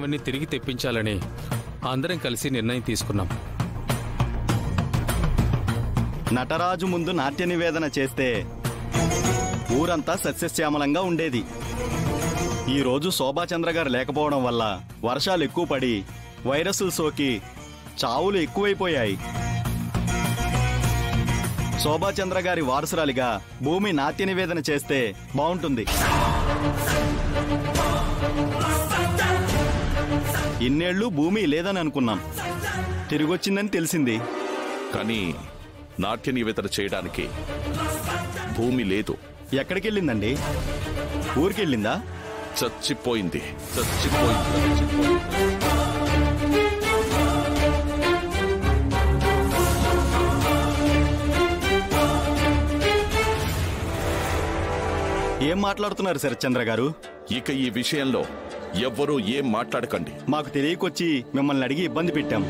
ఆమెని తిరిగి తెప్పించాలని అందరం కలిసి నిర్ణయం తీసుకున్నాం. నటరాజు ముందు నాట్య నివేదన చేస్తే ఊరంతా సస్యశ్యామలంగా ఉండేది. ఈరోజు శోభాచంద్ర గారు లేకపోవడం వల్ల వర్షాలు ఎక్కువ పడి వైరస్లు సోకి చావులు ఎక్కువైపోయాయి. శోభాచంద్ర గారి వారసురాలిగా భూమి నాట్య నివేదన చేస్తే బాగుంటుంది. ఇన్నేళ్లు భూమి లేదని అనుకున్నాం, తిరిగొచ్చిందని తెలిసింది. కానీ నాట్య నివేదన చేయడానికి భూమి లేదు. ఎక్కడికెళ్ళిందండి? ఊరికెళ్ళిందా? చచ్చిపోయింది. ఏం మాట్లాడుతున్నారు శరత్చంద్ర గారు? ఇక ఈ విషయంలో ఎవ్వరూ ఏం మాట్లాడకండి. మాకు తెలియకొచ్చి మిమ్మల్ని అడిగి ఇబ్బంది పెట్టాం.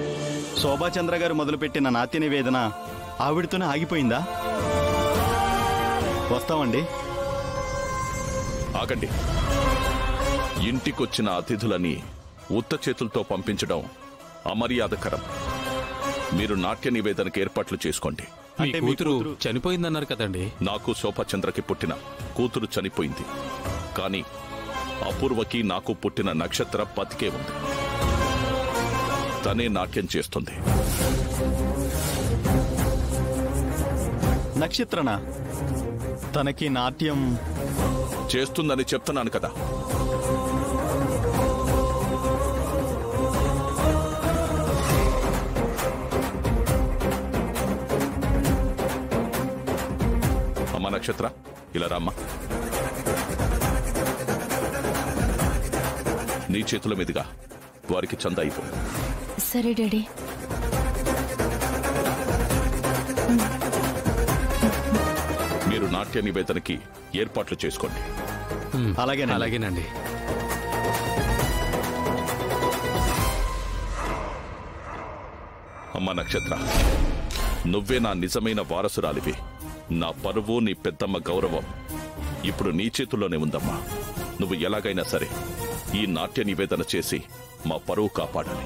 శోభాచంద్ర గారు మొదలుపెట్టిన నాట్య నివేదన ఆవిడతోనే ఆగిపోయిందా? వస్తామండి. ఆగండి. ఇంటికొచ్చిన అతిథులని ఉత్త చేతులతో పంపించడం అమర్యాదకరం. మీరు నాట్య నివేదనకి ఏర్పాట్లు చేసుకోండి. మీ కూతురు చనిపోయిందన్నారు కదండి. నాకు శోభాచంద్రకి పుట్టిన కూతురు చనిపోయింది, కానీ అపూర్వకి నాకు పుట్టిన నక్షత్ర బతికే ఉంది. తనే నాట్యం చేస్తుంది. నక్షత్రనా? తనకి నాట్యం చేస్తుందని చెప్తున్నాను కదా. అమ్మా నక్షత్ర, ఇలా రామ్మా. నీ చేతుల మీదుగా వారికి చందా అయిపో. సరే డాడీ. మీరు నాట్య నివేదనకి ఏర్పాట్లు చేసుకోండి. అలాగేనండి. అమ్మా నక్షత్ర, నువ్వే నా నిజమైన వారసురాలివి. నా పరువు, నీ పెద్దమ్మ గౌరవం ఇప్పుడు నీ చేతుల్లోనే ఉందమ్మా. నువ్వు ఎలాగైనా సరే ఈ నాట్య నివేదన చేసి మా పరువు కాపాడాలి.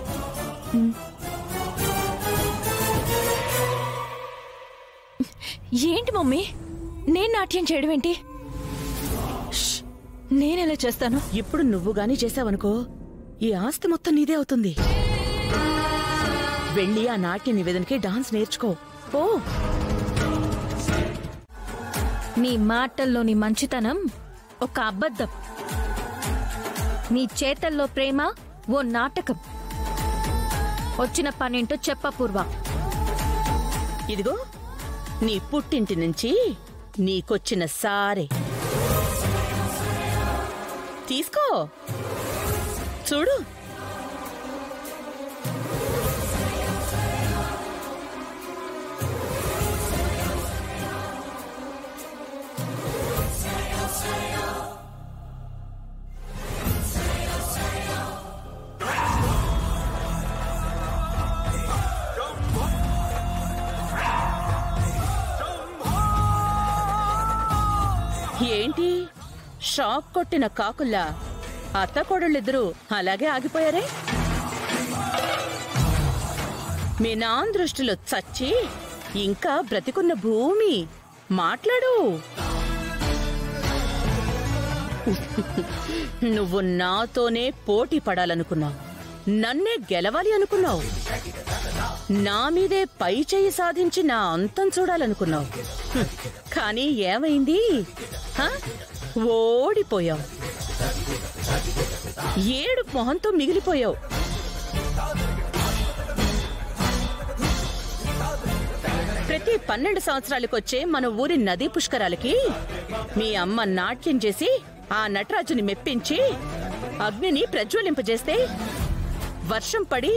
ఏంటి మమ్మీ, నేను నాట్యం చేయడం ఏంటి? నేనెలా చేస్తాను? ఇప్పుడు నువ్వు గాని చేసావనుకో ఈ ఆస్తి మొత్తం నీదే అవుతుంది. వెళ్ళి ఆ నాట్య నివేదనకి డాన్స్ నేర్చుకో. ఓ, నీ మాటల్లోని మంచితనం ఒక అబద్ధం, నీ చేతల్లో ప్రేమ ఓ నాటకం. వచ్చిన పనేంటో చెప్పపూర్వ. ఇదిగో నీ పుట్టింటి నుంచి నీకొచ్చిన సారే తీసుకో, చూడు. ఏంటి షాక్ కొట్టిన కాకుల్లా అత్తకోడళ్ళిద్దరూ అలాగే ఆగిపోయారే? మీ నాన్న దృష్టిలో చచ్చి ఇంకా బ్రతికున్న భూమి మాట్లాడు. నువ్వు నాతోనే పోటీ పడాలనుకున్నావు, నన్నే గెలవాలి అనుకున్నావు, నా మీదే పై చెయ్యి సాధించి నా అంతం చూడాలనుకున్నావు. కానీ ఏమైంది? ఓడిపోయావు. ఏడు మొహంతో మిగిలిపోయావు. ప్రతి 12 సంవత్సరాలకొచ్చే మన ఊరి నదీ పుష్కరాలకి మీ అమ్మ నాట్యం చేసి ఆ నటరాజుని మెప్పించి అగ్నిని ప్రజ్వలింపజేస్తే వర్షం పడి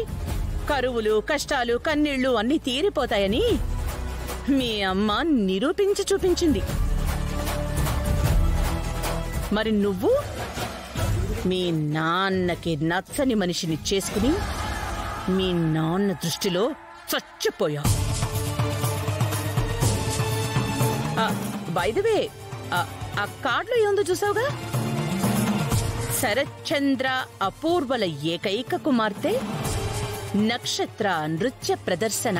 కరువులు, కష్టాలు, కన్నీళ్లు అన్నీ తీరిపోతాయని మీ అమ్మ నిరూపించి చూపించింది. మరి నువ్వు మీ నాన్నకి నచ్చని మనిషిని చేసుకుని మీ నాన్న దృష్టిలో చచ్చిపోయావు. బై ది వే, ఆ కార్డులో ఏముందో చూసావుగా? శరత్చంద్ర అపూర్వల ఏకైక కుమార్తె నక్షత్ర నృత్య ప్రదర్శన.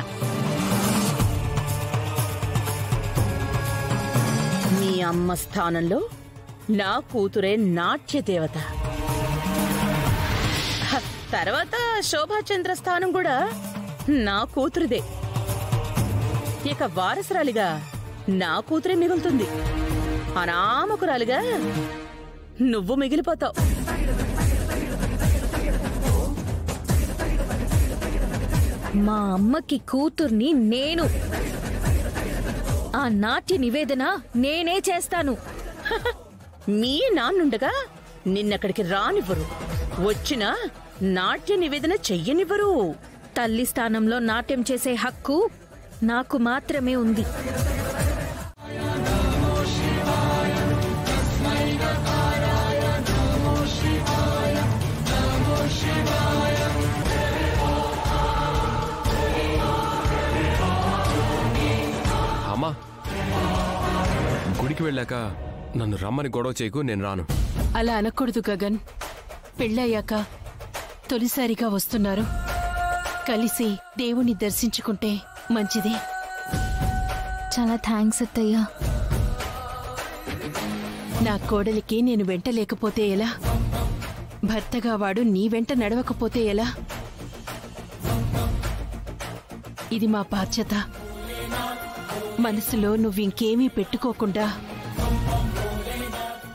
మీ అమ్మ స్థానంలో నా కూతురే నాట్య దేవత. తర్వాత శోభాచంద్ర స్థానం కూడా నా కూతురిదే. ఇక వారసురాలిగా నా కూతురే మిగులుతుంది. అనామకురాలిగా నువ్వు మిగిలిపోతావు. మా అమ్మకి కూతుర్ని నేను. ఆ నాట్య నివేదన నేనే చేస్తాను. మీ నాన్నుండగా నిన్నక్కడికి రానివ్వరు. వచ్చినా నాట్య నివేదన చెయ్యనివ్వరు. తల్లి స్థానంలో నాట్యం చేసే హక్కు నాకు మాత్రమే ఉంది. అమ్మా, గుడికి వెళ్ళాక నన్ను రమ్మని గొడవ చేయకు, నేను రాను. అలా అనకూడదు గగన్. పెళ్ళయ్యాక తొలిసారిగా వస్తున్నారు. కలిసి దేవుణ్ణి దర్శించుకుంటే మంచిది. చాలా థ్యాంక్స్ అత్తయ్య. నా కోడలికి నేను వెంట లేకపోతే ఎలా? భర్తగా వాడు నీ వెంట నడవకపోతే ఎలా? ఇది మా బాధ్యత. మనసులో నువ్వింకేమీ పెట్టుకోకుండా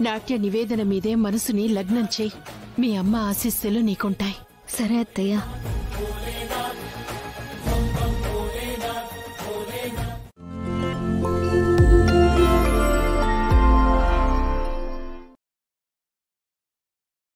నాట్య నివేదన మీదే మనసుని లగ్నం చేయి. మీ అమ్మ ఆశీస్సులు నీకుంటాయి. సరే అత్తయ్య.